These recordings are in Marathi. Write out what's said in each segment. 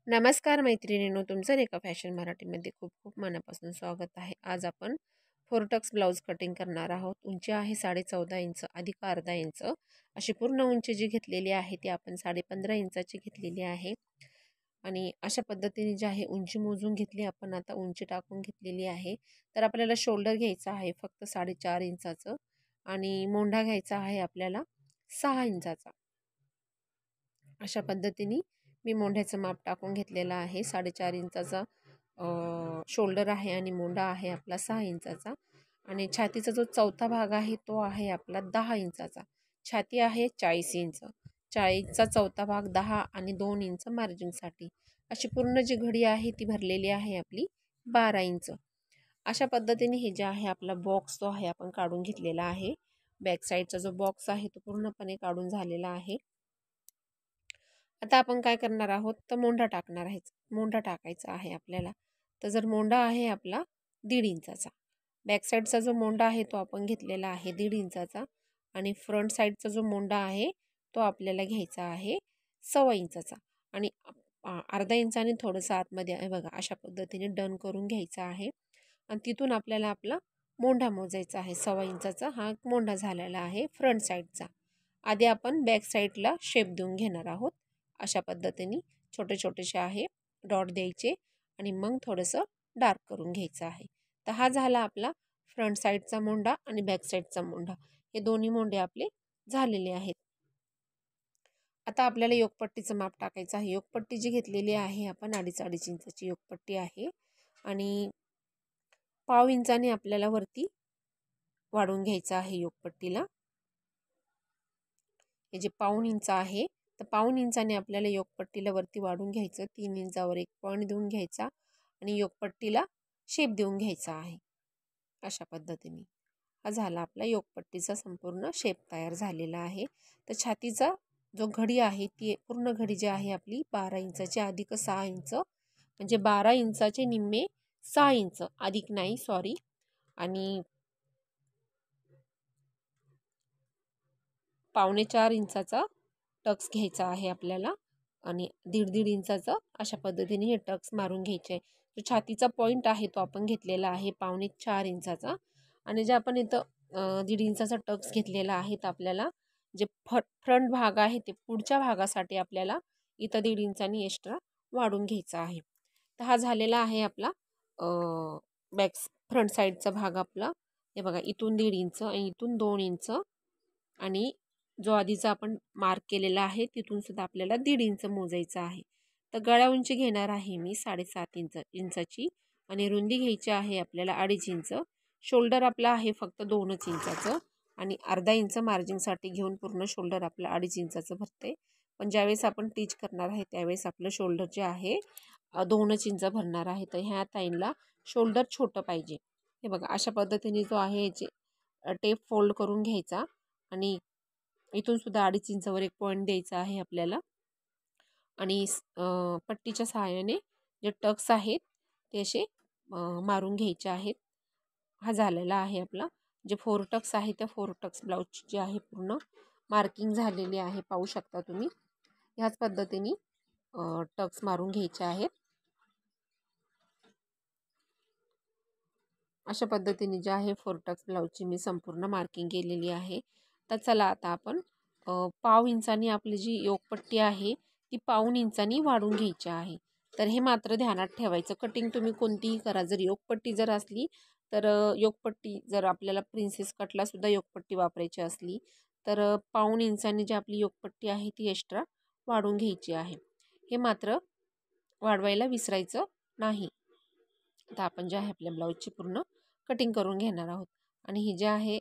नमस्कार मैत्रिणींनो, तुमचं रेखा फॅशन मराठीमध्ये खूप खूप मनापासून स्वागत आहे. आज आपण फोरटक्स ब्लाऊज कटिंग करणार आहोत. उंची आहे 14.5 इंच अधिक अर्धा इंच. अशी पूर्ण उंची जी घेतलेली आहे ती आपण 15.5 इंचाची घेतलेली आहे. आणि अशा पद्धतीने जी आहे उंची मोजून घेतली आपण. आता उंची टाकून घेतलेली आहे. तर आपल्याला शोल्डर घ्यायचा आहे फक्त 4.5 इंचाचं आणि मोंढा घ्यायचा आहे आपल्याला 6 इंचाचा. अशा पद्धतीने मी मोंढ्याचं माप टाकून घेतलेलं आहे. 4.5 इंचाचा शोल्डर आहे आणि मोंढा आहे आपला 6 इंचाचा. आणि छातीचा जो चौथा भाग आहे तो आहे आपला 10 इंचाचा. छाती आहे 40 इंच. 40चा चौथा भाग 10 आणि 2 इंच मार्जिनसाठी. अशी पूर्ण जी घडी आहे ती भरलेली आहे आपली 12 इंच. अशा पद्धतीने हे जे आहे आपला बॉक्स जो आहे आपण काढून घेतलेला आहे. बॅक साईडचा जो बॉक्स आहे तो पूर्णपणे काढून झालेला आहे. आता आपण काय करणार आहोत तर मोंढा टाकणार आहे. मोंढा टाकायचा आहे आपल्याला. तर जर मोंढा आहे आपला 1.5 इंचाचा. बॅक साईडचा जो मोंढा आहे तो आपण घेतलेला आहे 1.5 इंचाचा आणि फ्रंट साईडचा जो मोंढा आहे तो आपल्याला घ्यायचा आहे 1.25 इंचाचा आणि अर्धा इंचाने थोडंसं आतमध्ये आहे बघा. अशा पद्धतीने डन करून घ्यायचा आहे आणि तिथून आपल्याला आपला मोंढा मोजायचा आहे. 1.25 इंचाचा हा मोंढा झालेला आहे फ्रंट साईडचा. आधी आपण बॅक साईडला शेप देऊन घेणार आहोत. अशा पद्धतीने छोटे छोटेसे आहे डॉट द्यायचे आणि मग थोडंसं डार्क करून घ्यायचं आहे. तर हा झाला आपला फ्रंट साईडचा मोंढा आणि बॅक साईडचा मोंढा. हे दोन्ही मोंढे आपले झालेले आहेत. आता आपल्याला योगपट्टीचं माप टाकायचं आहे. योगपट्टी जी घेतलेली आहे आपण 2.5 इंचाची योगपट्टी आहे आणि 1/2 इंचाने आपल्याला वरती वाढवून घ्यायचं आहे योगपट्टीला. हे जे 1/2 इंच आहे तर 1/2 इंचाने आपल्याला योगपट्टीला वरती वाढून घ्यायचं. 3 इंचावर एक पॉईंट देऊन घ्यायचा आणि योगपट्टीला शेप देऊन घ्यायचा आहे. अशा पद्धतीने हा झाला आपला योगपट्टीचा संपूर्ण शेप तयार झालेला आहे. तर छातीचा जो घडी आहे ती पूर्ण घडी जी आहे आपली 12 इंचाची अधिक 6 इंच म्हणजे 12 इंचाचे निम्मे 6 इंच अधिक नाही सॉरी आणि 4.25 इंचाचा टक्स घ्यायचा आहे आपल्याला आणि 1.5 इंचाचा अशा पद्धतीने हे टक्स मारून घ्यायचे आहे. जो छातीचा पॉईंट आहे तो आपण घेतलेला आहे 4.25 इंचाचा आणि जे आपण इथं 1.5 इंचाचा टक्स घेतलेला आहे तर आपल्याला जे फ्रंट भाग आहे ते पुढच्या भागासाठी आपल्याला इथं 1.5 इंचानी एक्स्ट्रा वाढून घ्यायचा आहे. तर हा झालेला आहे आपला फ्रंट साईडचा भाग आपला. हे बघा इथून 1.5 इंच आणि इथून 2 इंच आणि जो आधीचा आपण मार्क केलेला आहे तिथून सुद्धा आपल्याला 1.5 इंच मोजायचं आहे. तर गळा उंची घेणार आहे मी 7.5 इंचाची आणि रुंदी घ्यायची आहे आपल्याला 2.5 इंच. शोल्डर आपला आहे फक्त 2 इंचाचं आणि अर्धा इंच मार्जिनसाठी घेऊन पूर्ण शोल्डर आपलं 2.5 इंचाचं भरते. पण ज्यावेळेस आपण टीच करणार आहे त्यावेळेस आपलं शोल्डर जे आहे 2 इंच भरणार आहे. तर ह्या ताईंला शोल्डर छोटं पाहिजे. हे बघा अशा पद्धतीने जो आहे याचे टेप फोल्ड करून घ्यायचा आणि इथून सुद्धा 2.5 इंचावर एक पॉईंट द्यायचा आहे आपल्याला आणि पट्टीच्या सहाय्याने जे टक्स आहेत ते असे मारून घ्यायचे आहेत. हा झालेला आहे आपला जे 4 टक्स आहे त्या 4 टक्स ब्लाऊजची जी आहे पूर्ण मार्किंग झालेली आहे. पाहू शकता तुम्ही. ह्याच पद्धतीने टक्स मारून घ्यायचे आहेत. अशा पद्धतीने जे आहे 4 टक्स ब्लाऊजची मी संपूर्ण मार्किंग केलेली आहे. तर चला आता आपण 1/2 इंचानी आपली जी योगपट्टी आहे ती 1/2 इंचानी वाढवून घ्यायची आहे. तर हे मात्र ध्यानात ठेवायचं. कटिंग तुम्ही कोणतीही करा. जर योगपट्टी जर असली तर योगपट्टी जर आपल्याला प्रिन्सेस कटला सुद्धा योगपट्टी वापरायची असली तर 1/2 इंचानी जी आपली योगपट्टी आहे ती एक्स्ट्रा वाढवून घ्यायची आहे. हे मात्र वाढवायला विसरायचं नाही. आता आपण जे आहे आपल्या ब्लाऊजची पूर्ण कटिंग करून घेणार आहोत आणि हे जे आहे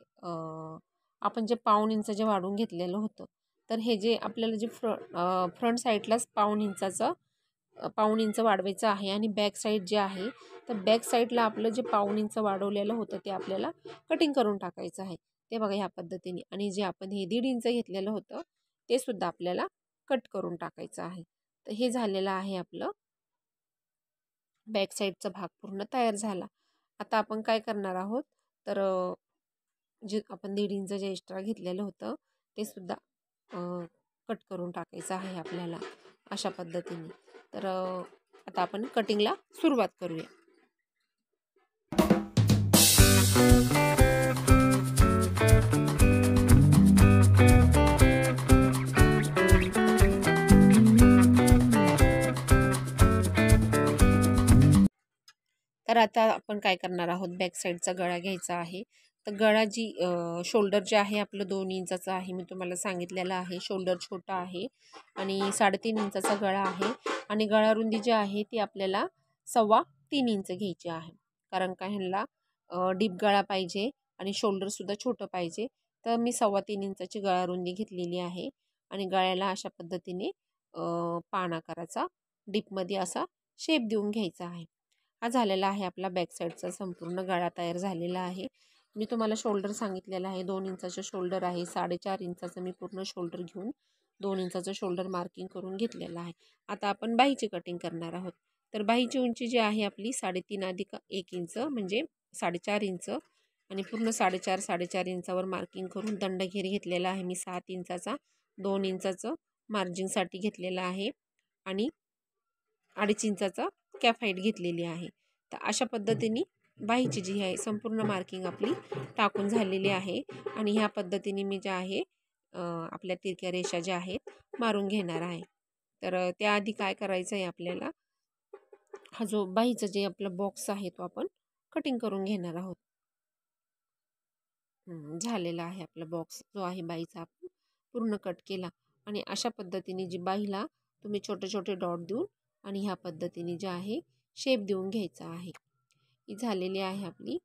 आपण जे 1/2 इंच जे वाढवून घेतलेलं होतं तर हे जे आपल्याला जे फ्रंट साईडलाच 1/2 इंचाचं 1/2 इंच वाढवायचं आहे आणि बॅक साईड जे आहे तर बॅक साईडला आपलं जे 1/2 इंच वाढवलेलं होतं ते आपल्याला कटिंग करून टाकायचं आहे. ते बघा ह्या पद्धतीने आणि जे आपण हे 1.5 इंच घेतलेलं होतं ते सुद्धा आपल्याला कट करून टाकायचं आहे. तर हे झालेलं आहे आपलं बॅक साईडचा भाग पूर्ण तयार झाला. आता आपण काय करणार आहोत तर जे आपण 1.5 इंच जे एक्स्ट्रा घेतलेलं होतं ते सुद्धा कट करून टाकायचं आहे आपल्याला अशा पद्धतीने. तर आता आपण कटिंगला सुरुवात करूया. तर आता आपण काय करणार आहोत, बॅक साईडचा गळा घ्यायचा आहे. तर गळा शोल्डर जे आहे आपलं 2 इंचाचं आहे, मी तुम्हाला सांगितलेलं आहे. शोल्डर छोटा आहे आणि 3.5 इंचाचा गळा आहे आणि गळा रुंदी जी आहे ती आपल्याला 3.25 इंच घ्यायची आहे. कारण का ह्यांना डीप गळा पाहिजे आणि शोल्डरसुद्धा छोटं पाहिजे. तर मी 3.25 इंचाची गळा रुंदी घेतलेली आहे आणि गळ्याला अशा पद्धतीने पान आकाराचा डीपमध्ये असा शेप देऊन घ्यायचा आहे. हा झालेला आहे आपला बॅक साईडचा संपूर्ण गळा तयार झालेला आहे. मी तुम्हाला शोल्डर सांगितलेलं आहे, 2 इंचाचं शोल्डर आहे. 4.5 इंचाचं मी पूर्ण शोल्डर घेऊन 2 इंचाचं शोल्डर मार्किंग करून घेतलेलं आहे. आता आपण बाहीची कटिंग करणार आहोत. तर बाहीची उंची जी आहे आपली 3.5 अधिक 1 इंच म्हणजे 4.5 इंच आणि पूर्ण 4.5 इंचावर मार्किंग करून दंडघेर घेतलेला आहे मी 7 इंचाचा. 2 इंचाचं मार्जिनसाठी घेतलेलं आहे आणि 2.5 इंचाचा कॅप हाईट घेतलेली आहे. तर अशा पद्धतीने बाहीची जी आहे संपूर्ण मार्किंग आपली टाकून झालेली आहे आणि ह्या पद्धतीने मी जे आहे आपल्या तिरक्या रेषा ज्या आहेत मारून घेणार आहे. तर त्याआधी काय करायचं आहे आपल्याला, हा जो बाहीचा जे आपला बॉक्स आहे तो आपण कटिंग करून घेणार आहोत. झालेला आहे आपला बॉक्स जो आहे बाहीचा आपण पूर्ण कट केला आणि अशा पद्धतीने जी बाहीला तुम्ही छोटे छोटे डॉट देऊन आणि ह्या पद्धतीने जे आहे शेप देऊन घ्यायचा आहे. ही झालेली आहे आपली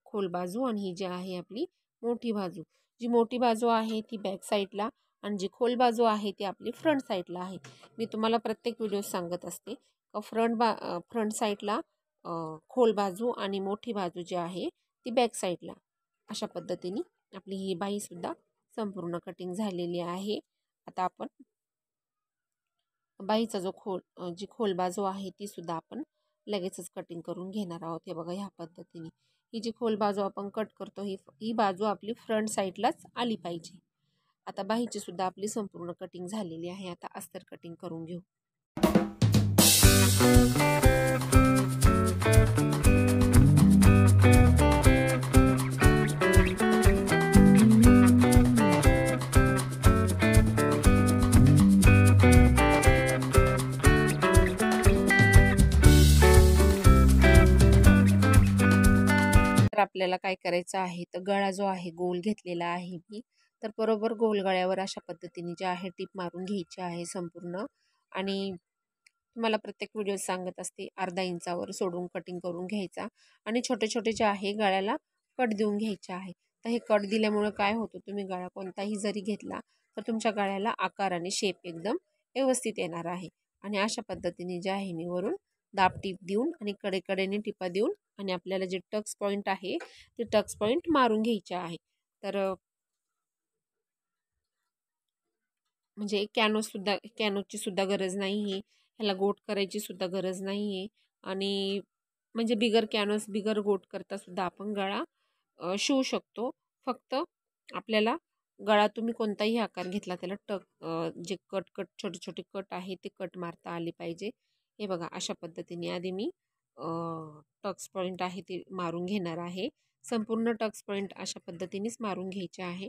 खोल बाजू आणि ही जी आहे आपली मोठी बाजू. जी मोठी बाजू आहे ती बॅक साईडला आणि जी खोल बाजू आहे ती आपली फ्रंट साईडला आहे. मी तुम्हाला प्रत्येक व्हिडिओ सांगत असते का फ्रंट साईडला खोल बाजू आणि मोठी बाजू जी आहे ती बॅक साईडला. अशा पद्धतीने आपली ही बाहीसुद्धा संपूर्ण कटिंग झालेली आहे. आता आपण बाहीचा जी खोल बाजू आहे ती सुद्धा आपण लगेचच कटिंग करून घेणार आहोत. हे बघा ह्या पद्धतीने ही जी खोल बाजू आपण कट करतो ही बाजू आपली फ्रंट साईडलाच आली पाहिजे. आता बाहीची सुद्धा आपली संपूर्ण कटिंग झालेली आहे. आता अस्तर कटिंग करून घेऊ. आपल्याला काय करायचं आहे, तर गळा जो आहे गोल घेतलेला आहे मी, तर बरोबर गोल गळ्यावर अशा पद्धतीने जे आहे टीप मारून घ्यायची आहे संपूर्ण. आणि तुम्हाला प्रत्येक व्हिडिओ सांगत असते अर्धा इंचावर सोडून कटिंग करून घ्यायचा आणि छोटे छोटे जे आहे गळ्याला कट देऊन घ्यायचे आहे. तर हे कट दिल्यामुळं काय होतं, तुम्ही गळा कोणताही जरी घेतला तर तुमच्या गळ्याला आकार आणि शेप एकदम व्यवस्थित येणार आहे. आणि अशा पद्धतीने जे आहे मी वरून दाब टीप देऊन आणि कडेकडेने टिपा देऊन आणि आपल्याला जे टक्स पॉईंट आहे ते टक्स पॉईंट मारून घ्यायचे आहे. तर म्हणजे कॅनोची सुद्धा गरज नाही आहे, ह्याला गोट करायची सुद्धा गरज नाही आहे. आणि म्हणजे बिगर गोट करता सुद्धा आपण गळा शिवू शकतो. फक्त आपल्याला गळा तुम्ही कोणताही आकार घेतला त्याला जे छोटे छोटे कट आहे ते कट मारता आले पाहिजे. हे बघा अशा पद्धतीने आधी मी टक्स पॉईंट आहे ते मारून घेणार आहे. संपूर्ण टक्स पॉईंट अशा पद्धतीनेच मारून घ्यायचे आहे.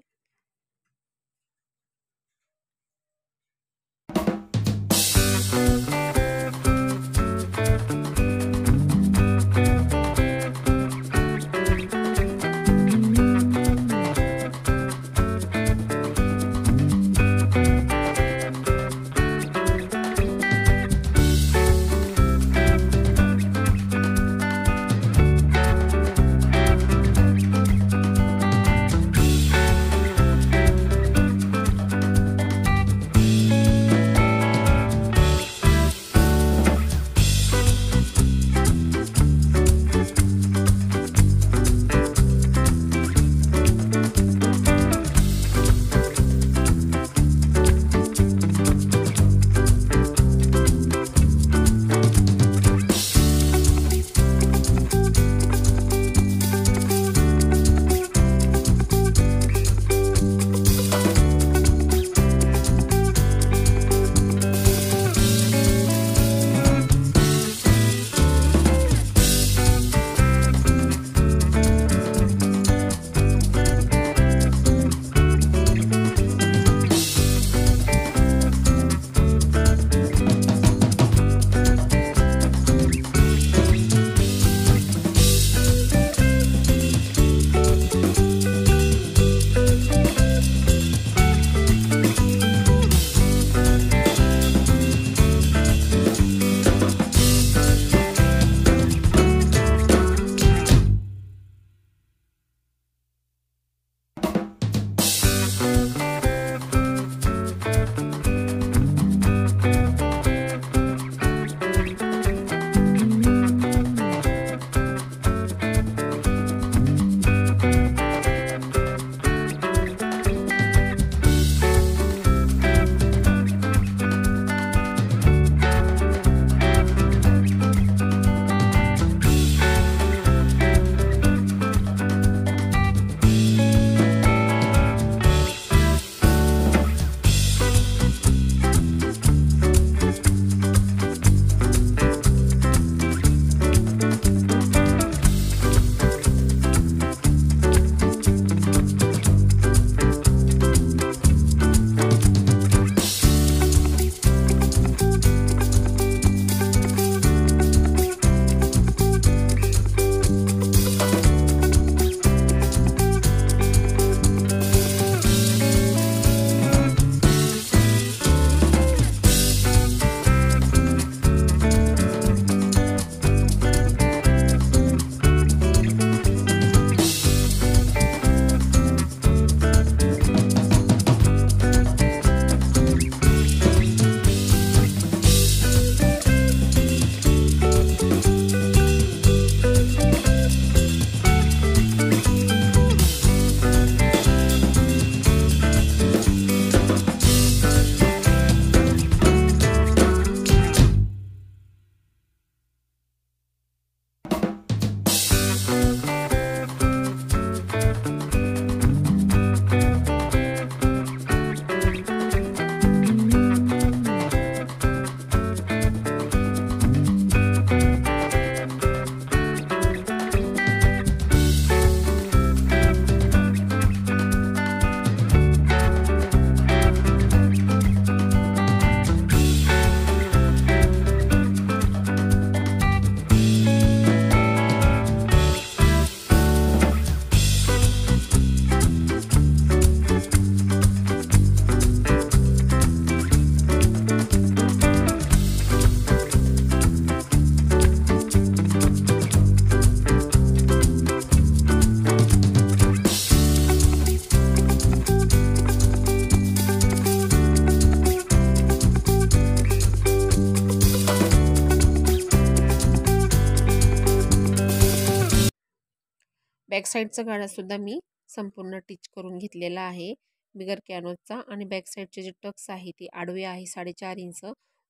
बॅक साईडचा गळासुद्धा मी संपूर्ण टिच करून घेतलेला आहे बिगर कॅनव्हासचा. आणि बॅक साईडचे जे टक्स आहे ते आडवे आहे 4.5 इंच,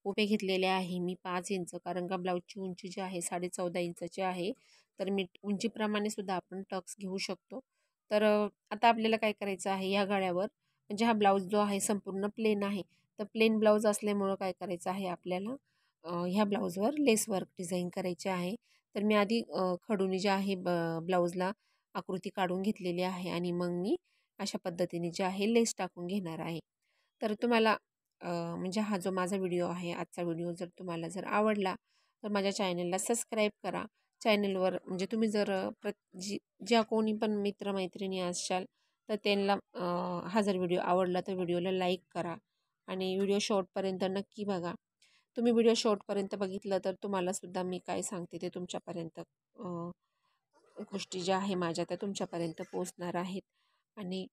उभे घेतलेले आहे मी 5 इंच, कारण का ब्लाऊजची उंची जी आहे 14.5 इंचाची आहे. तर मी उंचीप्रमाणे सुद्धा आपण टक्स घेऊ शकतो. तर आता आपल्याला काय करायचं आहे, ह्या गळ्यावर म्हणजे हा ब्लाऊज जो आहे संपूर्ण प्लेन आहे, तर प्लेन ब्लाऊज असल्यामुळं काय करायचं आहे आपल्याला, ह्या ब्लाऊजवर लेस वर्क डिझाईन करायचे आहे. तर मी आधी खडूनी जे आहे ब्लाऊजला आकृती काढून घेतलेली आहे आणि मग मी अशा पद्धतीने जे आहे लेस टाकून घेणार आहे. तर तुम्हाला म्हणजे हा जो माझा व्हिडिओ आहे, आजचा व्हिडिओ जर तुम्हाला जर आवडला तर माझ्या चॅनलला सबस्क्राईब करा. चॅनलवर म्हणजे तुम्ही जर ज्या कोणी पण मित्रमैत्रिणी असाल तर त्यांना हा जर व्हिडिओ आवडला तर व्हिडिओला लाईक करा आणि व्हिडिओ शॉर्टपर्यंत नक्की बघा. तुम्ही व्हिडिओ शॉर्टपर्यंत बघितलं तर तुम्हालासुद्धा मी काय सांगते ते तुमच्यापर्यंत गोष्टी ज्या आहे माझ्या त्या तुमच्यापर्यंत पोहोचणार आहेत. आणि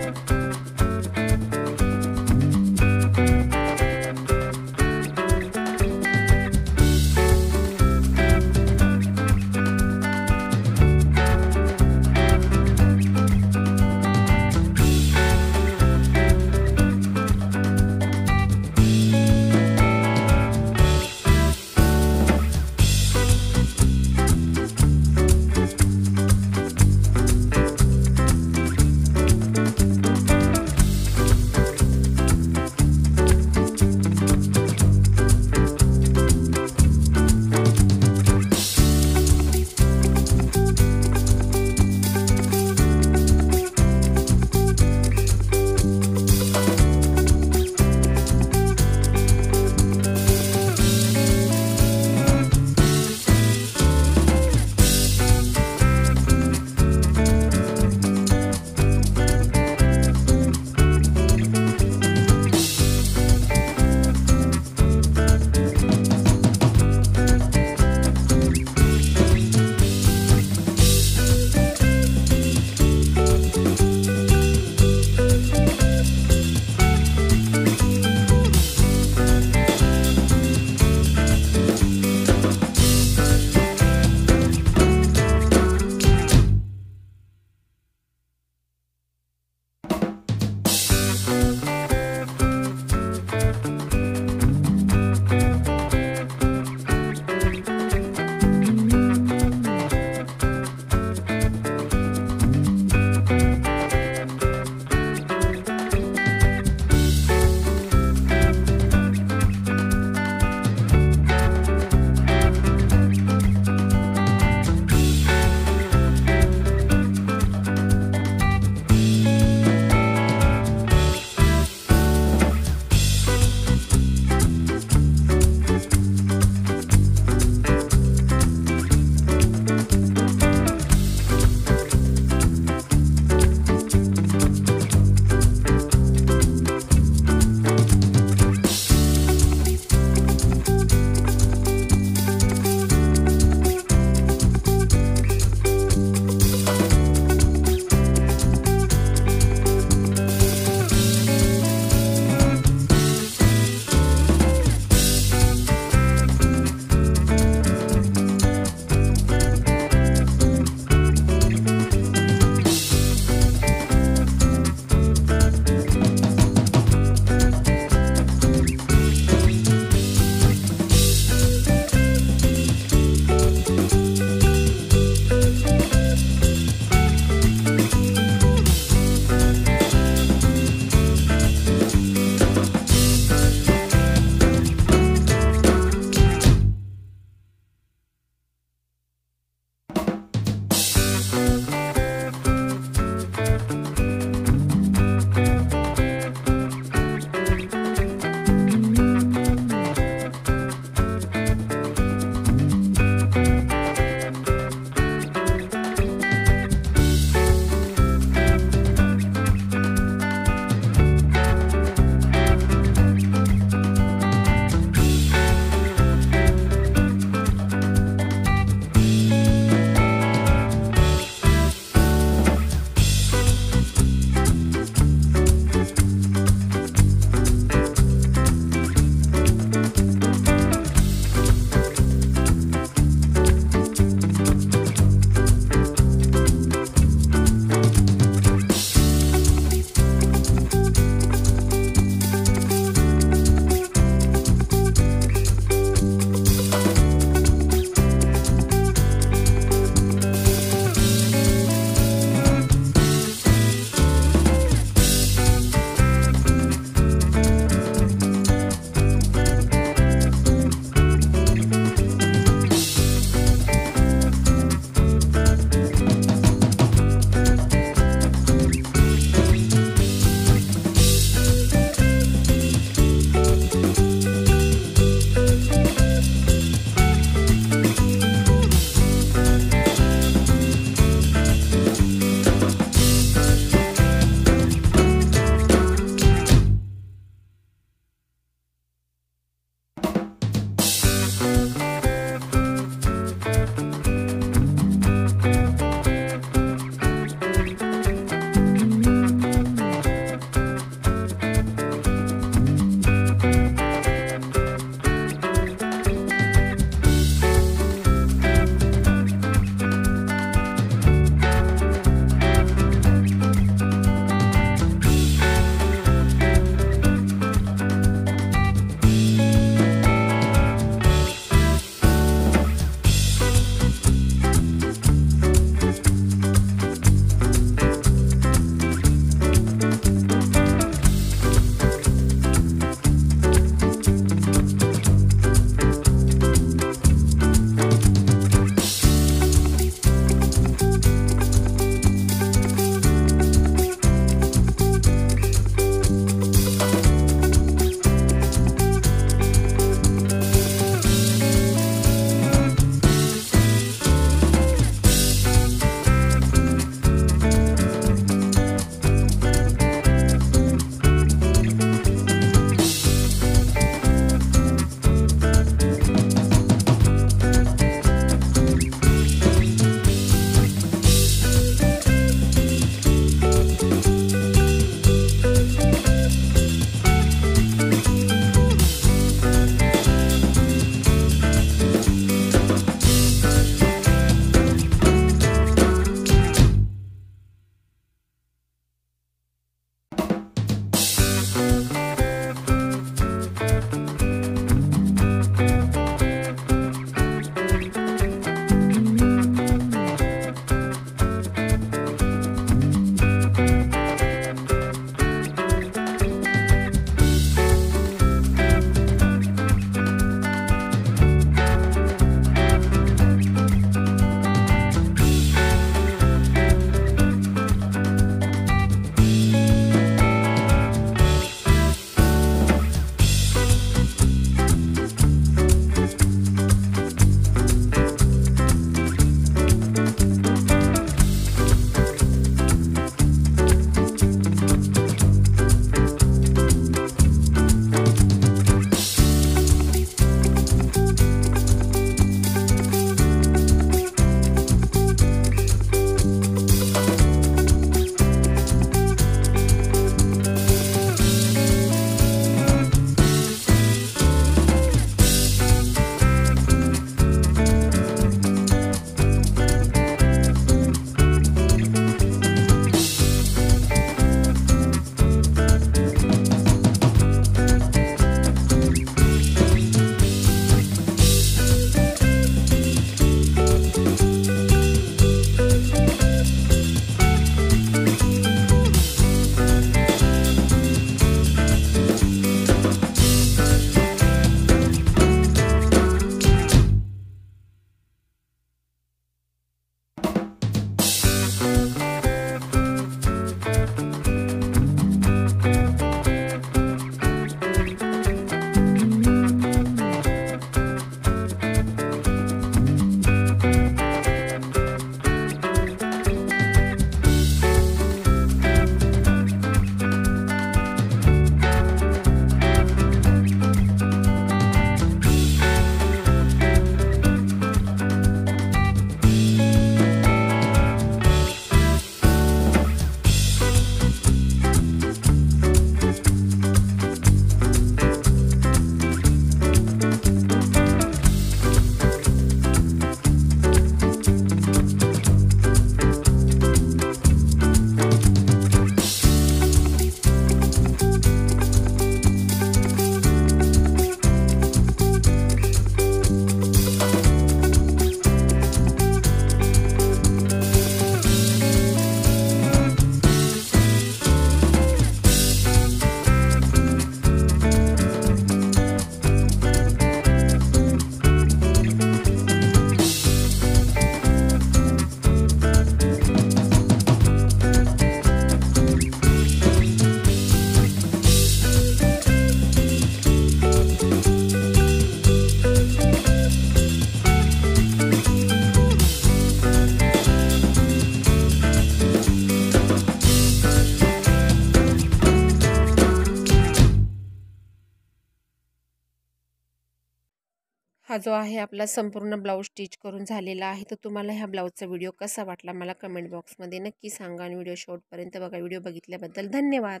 हा जो आहे आपला संपूर्ण ब्लाऊज स्टिच करून झालेला आहे. तर तुम्हाला ह्या ब्लाऊजचा व्हिडिओ कसा वाटला मला कमेंट बॉक्समध्ये नक्की सांगा आणि व्हिडिओ शेवटपर्यंत बघा. व्हिडिओ बघितल्याबद्दल धन्यवाद.